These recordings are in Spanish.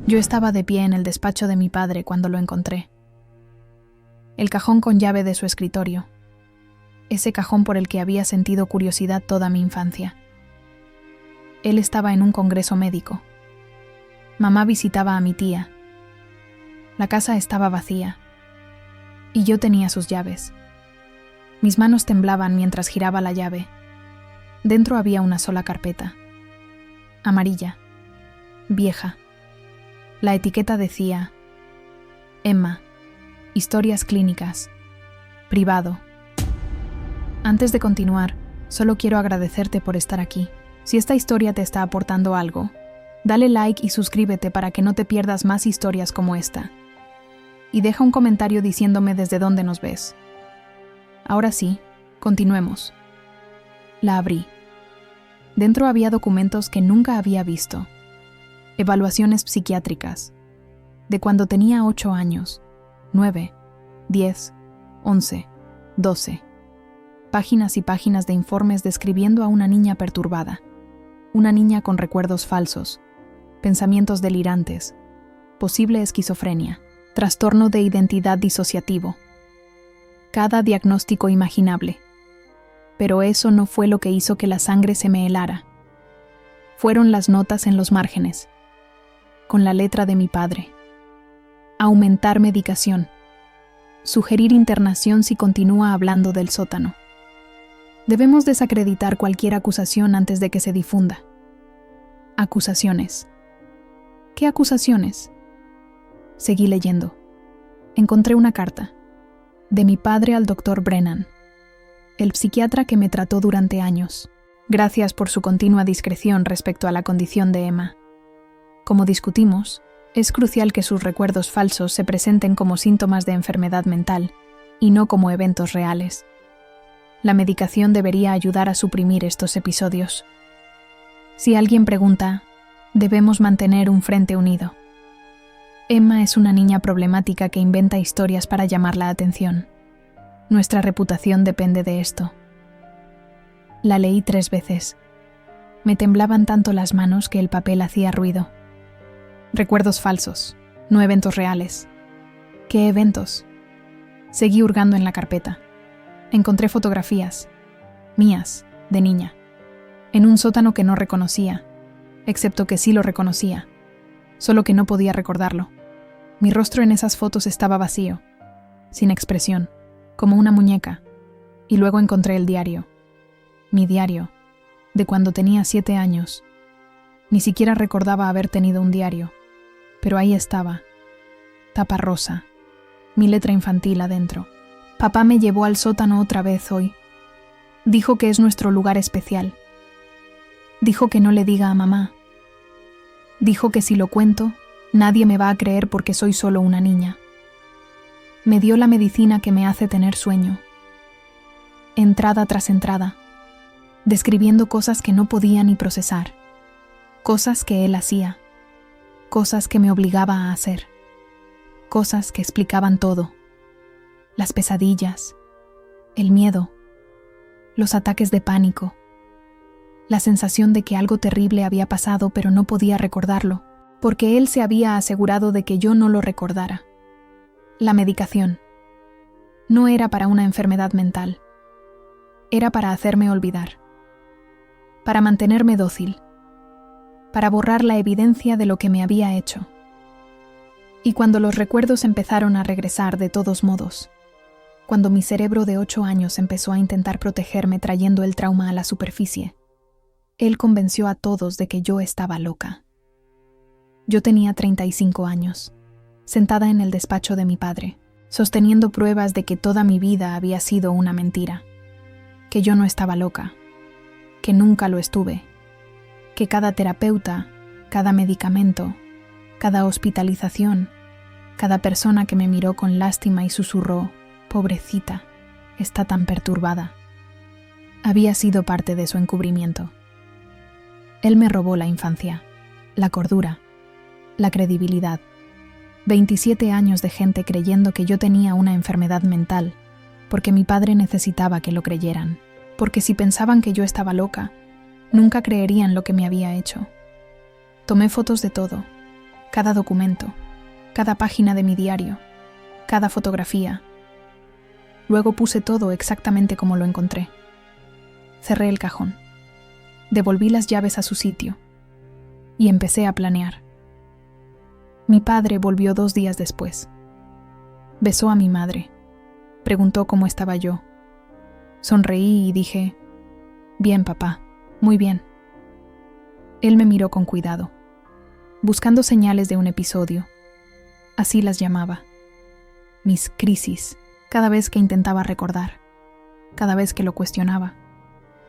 Yo estaba de pie en el despacho de mi padre cuando lo encontré. El cajón con llave de su escritorio. Ese cajón por el que había sentido curiosidad toda mi infancia. Él estaba en un congreso médico. Mamá visitaba a mi tía. La casa estaba vacía. Y yo tenía sus llaves. Mis manos temblaban mientras giraba la llave. Dentro había una sola carpeta. Amarilla. Vieja. La etiqueta decía: Emma, historias clínicas. Privado. Antes de continuar, solo quiero agradecerte por estar aquí. Si esta historia te está aportando algo, dale like y suscríbete para que no te pierdas más historias como esta. Y deja un comentario diciéndome desde dónde nos ves. Ahora sí, continuemos. La abrí. Dentro había documentos que nunca había visto. Evaluaciones psiquiátricas. De cuando tenía 8 años, 9, 10, 11, 12. Páginas y páginas de informes describiendo a una niña perturbada. Una niña con recuerdos falsos, pensamientos delirantes, posible esquizofrenia, trastorno de identidad disociativo. Cada diagnóstico imaginable. Pero eso no fue lo que hizo que la sangre se me helara. Fueron las notas en los márgenes, con la letra de mi padre. Aumentar medicación. Sugerir internación si continúa hablando del sótano. Debemos desacreditar cualquier acusación antes de que se difunda. Acusaciones. ¿Qué acusaciones? Seguí leyendo. Encontré una carta. De mi padre al Dr. Brennan, el psiquiatra que me trató durante años. Gracias por su continua discreción respecto a la condición de Emma. Como discutimos, es crucial que sus recuerdos falsos se presenten como síntomas de enfermedad mental y no como eventos reales. La medicación debería ayudar a suprimir estos episodios. Si alguien pregunta, debemos mantener un frente unido. Emma es una niña problemática que inventa historias para llamar la atención. Nuestra reputación depende de esto. La leí 3 veces. Me temblaban tanto las manos que el papel hacía ruido. Recuerdos falsos, no eventos reales. ¿Qué eventos? Seguí hurgando en la carpeta. Encontré fotografías, mías, de niña, en un sótano que no reconocía, excepto que sí lo reconocía, solo que no podía recordarlo. Mi rostro en esas fotos estaba vacío, sin expresión, como una muñeca, y luego encontré el diario. Mi diario, de cuando tenía 7 años. Ni siquiera recordaba haber tenido un diario, pero ahí estaba, tapa rosa, mi letra infantil adentro. Papá me llevó al sótano otra vez hoy. Dijo que es nuestro lugar especial. Dijo que no le diga a mamá. Dijo que si lo cuento, nadie me va a creer porque soy solo una niña. Me dio la medicina que me hace tener sueño. Entrada tras entrada, describiendo cosas que no podía ni procesar, cosas que él hacía, cosas que me obligaba a hacer, cosas que explicaban todo. Las pesadillas, el miedo, los ataques de pánico, la sensación de que algo terrible había pasado pero no podía recordarlo, porque él se había asegurado de que yo no lo recordara. La medicación no era para una enfermedad mental, era para hacerme olvidar, para mantenerme dócil, para borrar la evidencia de lo que me había hecho. Y cuando los recuerdos empezaron a regresar de todos modos, cuando mi cerebro de 8 años empezó a intentar protegerme trayendo el trauma a la superficie, él convenció a todos de que yo estaba loca. Yo tenía 35 años, sentada en el despacho de mi padre, sosteniendo pruebas de que toda mi vida había sido una mentira, que yo no estaba loca, que nunca lo estuve, que cada terapeuta, cada medicamento, cada hospitalización, cada persona que me miró con lástima y susurró: pobrecita, está tan perturbada, había sido parte de su encubrimiento. Él me robó la infancia, la cordura, la credibilidad. 27 años de gente creyendo que yo tenía una enfermedad mental, porque mi padre necesitaba que lo creyeran, porque si pensaban que yo estaba loca, nunca creerían lo que me había hecho. Tomé fotos de todo, cada documento, cada página de mi diario, cada fotografía. Luego puse todo exactamente como lo encontré. Cerré el cajón. Devolví las llaves a su sitio y empecé a planear. Mi padre volvió 2 días después. Besó a mi madre. Preguntó cómo estaba yo. Sonreí y dije: «Bien, papá, muy bien». Él me miró con cuidado, buscando señales de un episodio. Así las llamaba. Mis crisis, cada vez que intentaba recordar, cada vez que lo cuestionaba,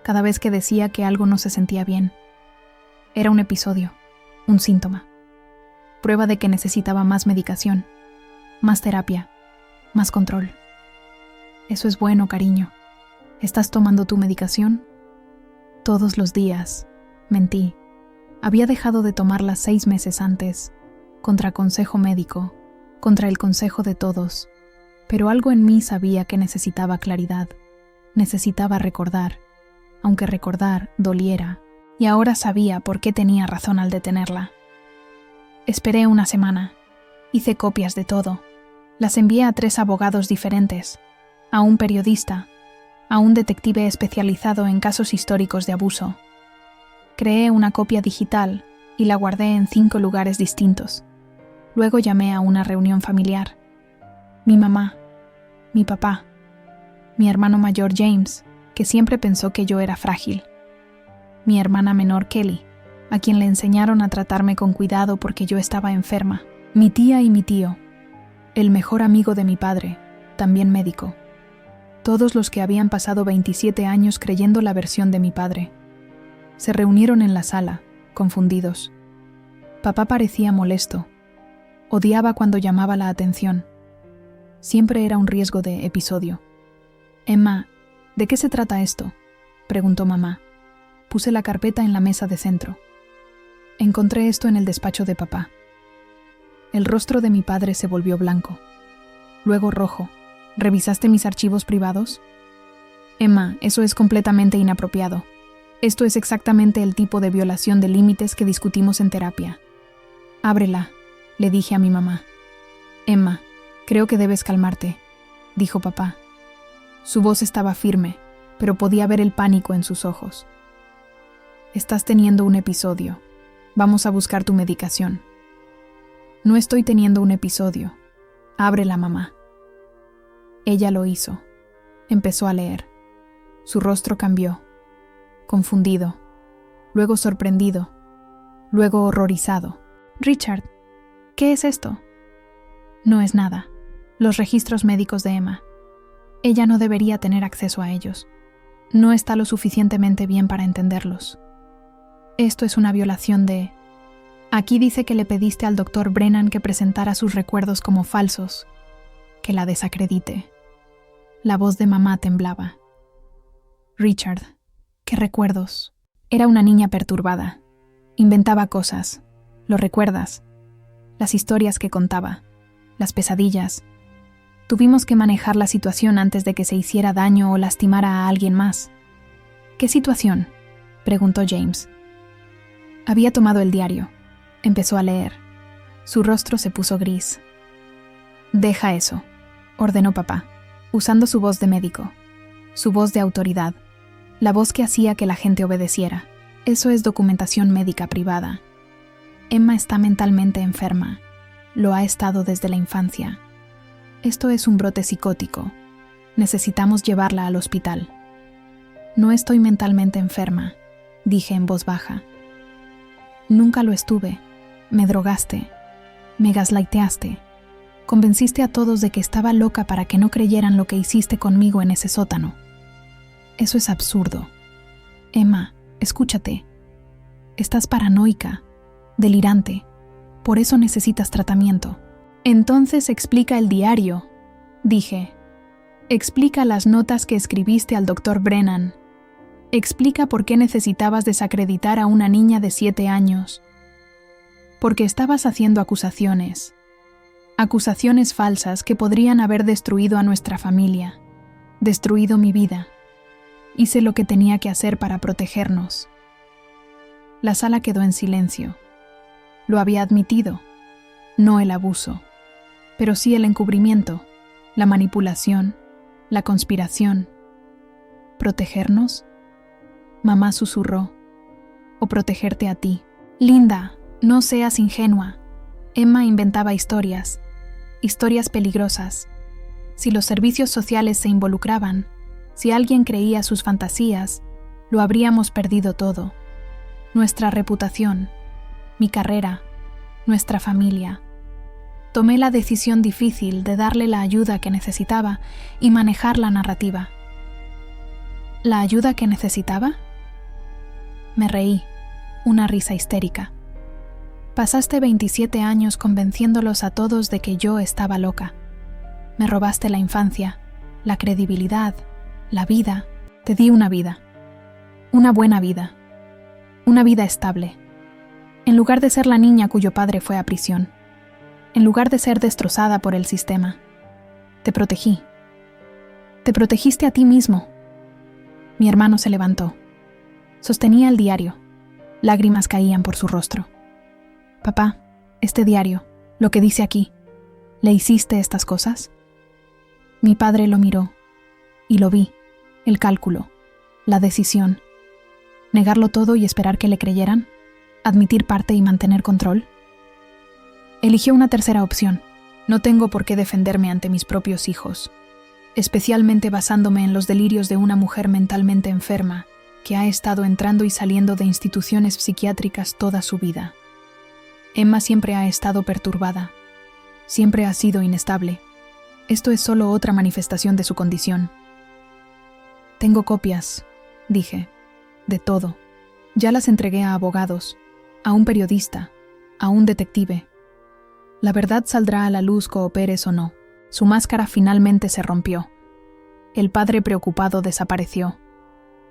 cada vez que decía que algo no se sentía bien. Era un episodio, un síntoma. Prueba de que necesitaba más medicación, más terapia, más control. Eso es bueno, cariño. ¿Estás tomando tu medicación? Todos los días. Mentí. Había dejado de tomarla 6 meses antes, contra consejo médico, contra el consejo de todos. Pero algo en mí sabía que necesitaba claridad. Necesitaba recordar, aunque recordar doliera, y ahora sabía por qué tenía razón al detenerla. Esperé una semana. Hice copias de todo. Las envié a 3 abogados diferentes, a un periodista, a un detective especializado en casos históricos de abuso. Creé una copia digital y la guardé en 5 lugares distintos. Luego llamé a una reunión familiar. Mi mamá, mi papá, mi hermano mayor James, que siempre pensó que yo era frágil, mi hermana menor Kelly, a quien le enseñaron a tratarme con cuidado porque yo estaba enferma, mi tía y mi tío, el mejor amigo de mi padre, también médico. Todos los que habían pasado 27 años creyendo la versión de mi padre. Se reunieron en la sala, confundidos. Papá parecía molesto. Odiaba cuando llamaba la atención. Siempre era un riesgo de episodio. «Emma, ¿de qué se trata esto?», preguntó mamá. Puse la carpeta en la mesa de centro. Encontré esto en el despacho de papá. El rostro de mi padre se volvió blanco, luego rojo. «¿Revisaste mis archivos privados?». «Emma, eso es completamente inapropiado. Esto es exactamente el tipo de violación de límites que discutimos en terapia». «Ábrela», le dije a mi mamá. «Emma, creo que debes calmarte», dijo papá. Su voz estaba firme, pero podía ver el pánico en sus ojos. «Estás teniendo un episodio. Vamos a buscar tu medicación». «No estoy teniendo un episodio. Ábrela, mamá». Ella lo hizo. Empezó a leer. Su rostro cambió. Confundido, luego sorprendido, luego horrorizado. «Richard, ¿qué es esto?». «No es nada. Los registros médicos de Emma. Ella no debería tener acceso a ellos. No está lo suficientemente bien para entenderlos. Esto es una violación de... Aquí dice que le pediste al Dr. Brennan que presentara sus recuerdos como falsos, que la desacredite». La voz de mamá temblaba. «Richard, ¿qué recuerdos?». Era una niña perturbada. Inventaba cosas. ¿Lo recuerdas? Las historias que contaba. Las pesadillas. Tuvimos que manejar la situación antes de que se hiciera daño o lastimara a alguien más. «¿Qué situación?», preguntó James. Había tomado el diario. Empezó a leer. Su rostro se puso gris. «Deja eso», ordenó papá, usando su voz de médico, su voz de autoridad, la voz que hacía que la gente obedeciera. «Eso es documentación médica privada. Emma está mentalmente enferma. Lo ha estado desde la infancia. Esto es un brote psicótico. Necesitamos llevarla al hospital». «No estoy mentalmente enferma», dije en voz baja. «Nunca lo estuve. Me drogaste. Me gaslighteaste. Convenciste a todos de que estaba loca para que no creyeran lo que hiciste conmigo en ese sótano. Eso es absurdo. Emma, escúchate. Estás paranoica, delirante. Por eso necesitas tratamiento». «Entonces explica el diario», dije. «Explica las notas que escribiste al Dr. Brennan. Explica por qué necesitabas desacreditar a una niña de 7 años. Porque estabas haciendo acusaciones. Acusaciones falsas que podrían haber destruido a nuestra familia, destruido mi vida. Hice lo que tenía que hacer para protegernos». La sala quedó en silencio. Lo había admitido. no el abuso, pero sí el encubrimiento, la manipulación, la conspiración. ¿Protegernos?, mamá susurró. ¿O protegerte a ti? Linda, no seas ingenua. Emma inventaba historias peligrosas. Si los servicios sociales se involucraban, si alguien creía sus fantasías, lo habríamos perdido todo. Nuestra reputación, mi carrera, nuestra familia. Tomé la decisión difícil de darle la ayuda que necesitaba y manejar la narrativa. ¿La ayuda que necesitaba? Me reí, una risa histérica. Pasaste 27 años convenciéndolos a todos de que yo estaba loca. Me robaste la infancia, la credibilidad, la vida. Te di una vida. Una buena vida. Una vida estable. En lugar de ser la niña cuyo padre fue a prisión. En lugar de ser destrozada por el sistema. Te protegí. Te protegiste a ti mismo. Mi hermano se levantó. Sostenía el diario. Lágrimas caían por su rostro. Papá, este diario, lo que dice aquí, ¿le hiciste estas cosas? Mi padre lo miró, y lo vi, el cálculo, la decisión. ¿Negarlo todo y esperar que le creyeran? ¿Admitir parte y mantener control? Eligió una tercera opción. No tengo por qué defenderme ante mis propios hijos, especialmente basándome en los delirios de una mujer mentalmente enferma que ha estado entrando y saliendo de instituciones psiquiátricas toda su vida. Emma siempre ha estado perturbada, siempre ha sido inestable. Esto es solo otra manifestación de su condición. Tengo copias, dije, de todo. Ya las entregué a abogados, a un periodista, a un detective. La verdad saldrá a la luz, cooperes o no. Su máscara finalmente se rompió. El padre preocupado desapareció.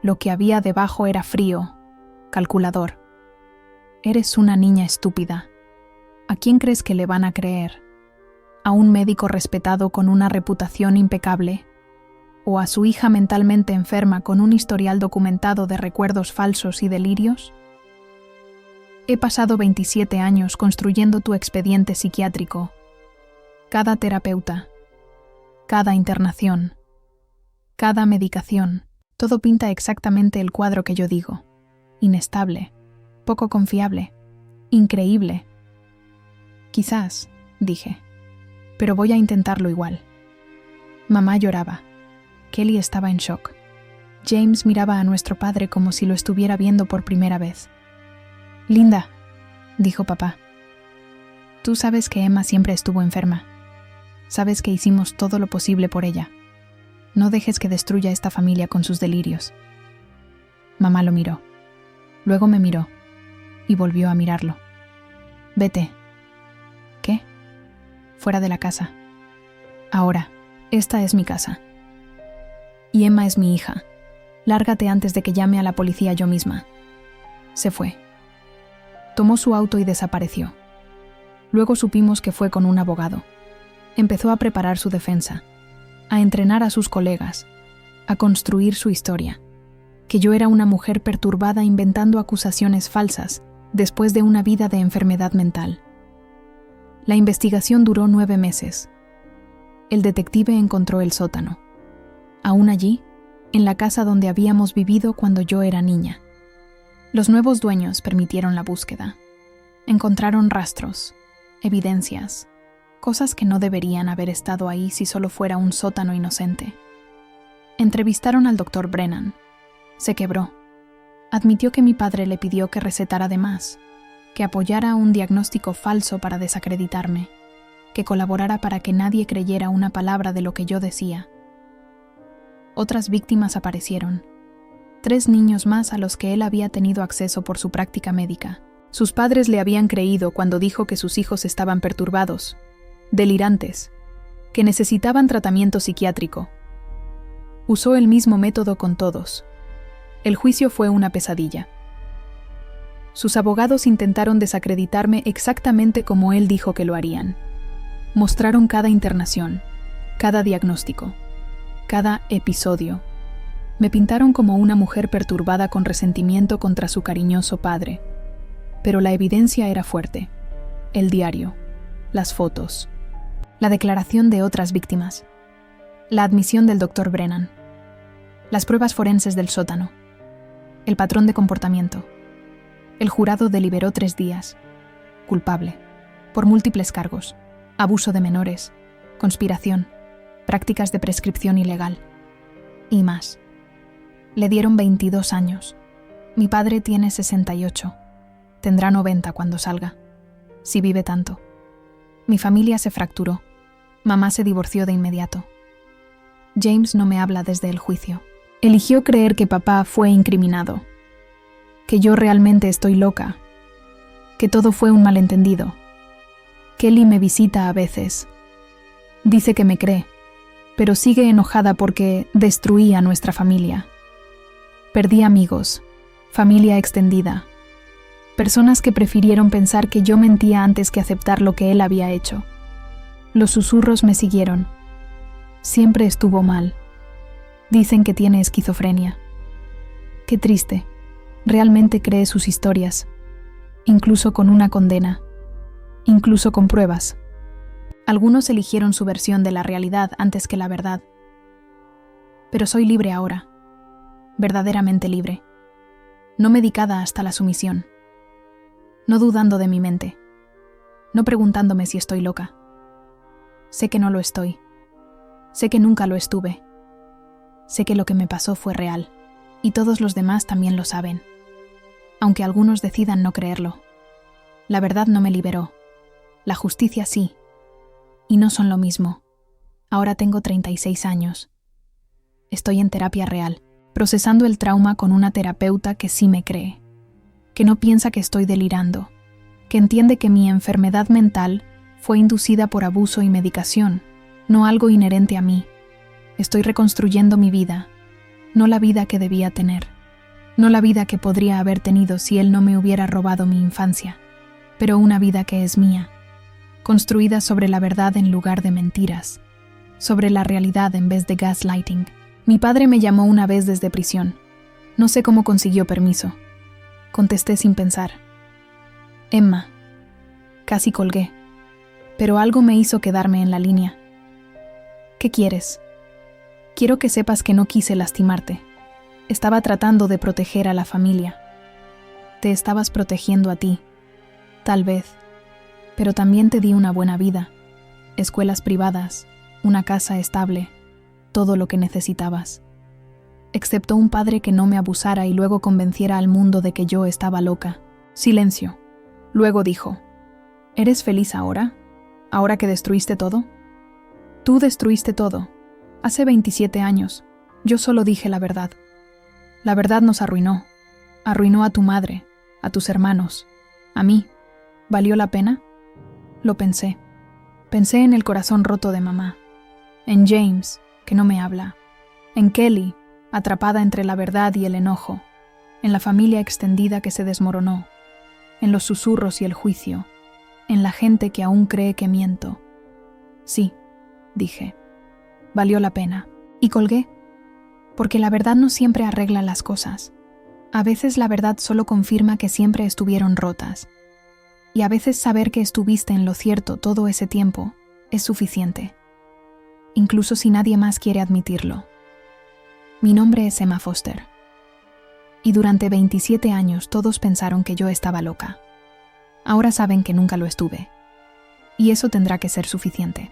Lo que había debajo era frío, calculador. Eres una niña estúpida. ¿A quién crees que le van a creer? ¿A un médico respetado con una reputación impecable? ¿O a su hija mentalmente enferma con un historial documentado de recuerdos falsos y delirios? He pasado 27 años construyendo tu expediente psiquiátrico. Cada terapeuta, cada internación, cada medicación, todo pinta exactamente el cuadro que yo digo. Inestable, poco confiable, increíble. Quizás, dije, pero voy a intentarlo igual. Mamá lloraba. Kelly estaba en shock. James miraba a nuestro padre como si lo estuviera viendo por primera vez. Linda, dijo papá. Tú sabes que Emma siempre estuvo enferma. Sabes que hicimos todo lo posible por ella. No dejes que destruya esta familia con sus delirios. Mamá lo miró. Luego me miró. Y volvió a mirarlo. Vete. ¿Qué? Fuera de la casa. Ahora, esta es mi casa. Y Emma es mi hija. Lárgate antes de que llame a la policía yo misma. Se fue. Tomó su auto y desapareció. Luego supimos que fue con un abogado. Empezó a preparar su defensa, a entrenar a sus colegas, a construir su historia, que yo era una mujer perturbada inventando acusaciones falsas después de una vida de enfermedad mental. La investigación duró 9 meses. El detective encontró el sótano. Aún allí, en la casa donde habíamos vivido cuando yo era niña. Los nuevos dueños permitieron la búsqueda. Encontraron rastros, evidencias, cosas que no deberían haber estado ahí si solo fuera un sótano inocente. Entrevistaron al Dr. Brennan. Se quebró. Admitió que mi padre le pidió que recetara de más, que apoyara un diagnóstico falso para desacreditarme, que colaborara para que nadie creyera una palabra de lo que yo decía. Otras víctimas aparecieron. 3 niños más a los que él había tenido acceso por su práctica médica. Sus padres le habían creído cuando dijo que sus hijos estaban perturbados, delirantes, que necesitaban tratamiento psiquiátrico. Usó el mismo método con todos. El juicio fue una pesadilla. Sus abogados intentaron desacreditarme exactamente como él dijo que lo harían. Mostraron cada internación, cada diagnóstico, cada episodio. Me pintaron como una mujer perturbada con resentimiento contra su cariñoso padre. Pero la evidencia era fuerte. El diario, las fotos, la declaración de otras víctimas, la admisión del Dr. Brennan, las pruebas forenses del sótano, el patrón de comportamiento. El jurado deliberó 3 días. Culpable, por múltiples cargos, abuso de menores, conspiración, prácticas de prescripción ilegal y más. Le dieron 22 años. Mi padre tiene 68. Tendrá 90 cuando salga, si vive tanto. Mi familia se fracturó. Mamá se divorció de inmediato. James no me habla desde el juicio. Eligió creer que papá fue incriminado, que yo realmente estoy loca, que todo fue un malentendido. Kelly me visita a veces. Dice que me cree, pero sigue enojada porque destruí a nuestra familia. Perdí amigos, familia extendida, personas que prefirieron pensar que yo mentía antes que aceptar lo que él había hecho. Los susurros me siguieron. Siempre estuvo mal. Dicen que tiene esquizofrenia. Qué triste. Realmente cree sus historias, incluso con una condena, incluso con pruebas. Algunos eligieron su versión de la realidad antes que la verdad. Pero soy libre ahora, verdaderamente libre, no medicada hasta la sumisión, no dudando de mi mente, no preguntándome si estoy loca. Sé que no lo estoy, sé que nunca lo estuve, sé que lo que me pasó fue real, y todos los demás también lo saben, aunque algunos decidan no creerlo. La verdad no me liberó, la justicia sí, y no son lo mismo. Ahora tengo 36 años. Estoy en terapia real, procesando el trauma con una terapeuta que sí me cree, que no piensa que estoy delirando, que entiende que mi enfermedad mental fue inducida por abuso y medicación, no algo inherente a mí. Estoy reconstruyendo mi vida, no la vida que debía tener, no la vida que podría haber tenido si él no me hubiera robado mi infancia, pero una vida que es mía, construida sobre la verdad en lugar de mentiras, sobre la realidad en vez de gaslighting. Mi padre me llamó una vez desde prisión. No sé cómo consiguió permiso. Contesté sin pensar. Emma. Casi colgué, pero algo me hizo quedarme en la línea. ¿Qué quieres? Quiero que sepas que no quise lastimarte. Estaba tratando de proteger a la familia. Te estabas protegiendo a ti, tal vez, pero también te di una buena vida, escuelas privadas, una casa estable, todo lo que necesitabas. Excepto un padre que no me abusara y luego convenciera al mundo de que yo estaba loca. Silencio. Luego dijo, ¿eres feliz ahora? ¿Ahora que destruiste todo? Tú destruiste todo. Hace 27 años. Yo solo dije la verdad. La verdad nos arruinó. Arruinó a tu madre, a tus hermanos, a mí. ¿Valió la pena? Lo pensé. Pensé en el corazón roto de mamá. En James, que no me habla. En Kelly, atrapada entre la verdad y el enojo. En la familia extendida que se desmoronó. En los susurros y el juicio. En la gente que aún cree que miento. Sí, dije. Valió la pena. Y colgué. Porque la verdad no siempre arregla las cosas. A veces la verdad solo confirma que siempre estuvieron rotas. Y a veces saber que estuviste en lo cierto todo ese tiempo es suficiente. Incluso si nadie más quiere admitirlo. Mi nombre es Emma Foster. Y durante 27 años todos pensaron que yo estaba loca. Ahora saben que nunca lo estuve. Y eso tendrá que ser suficiente.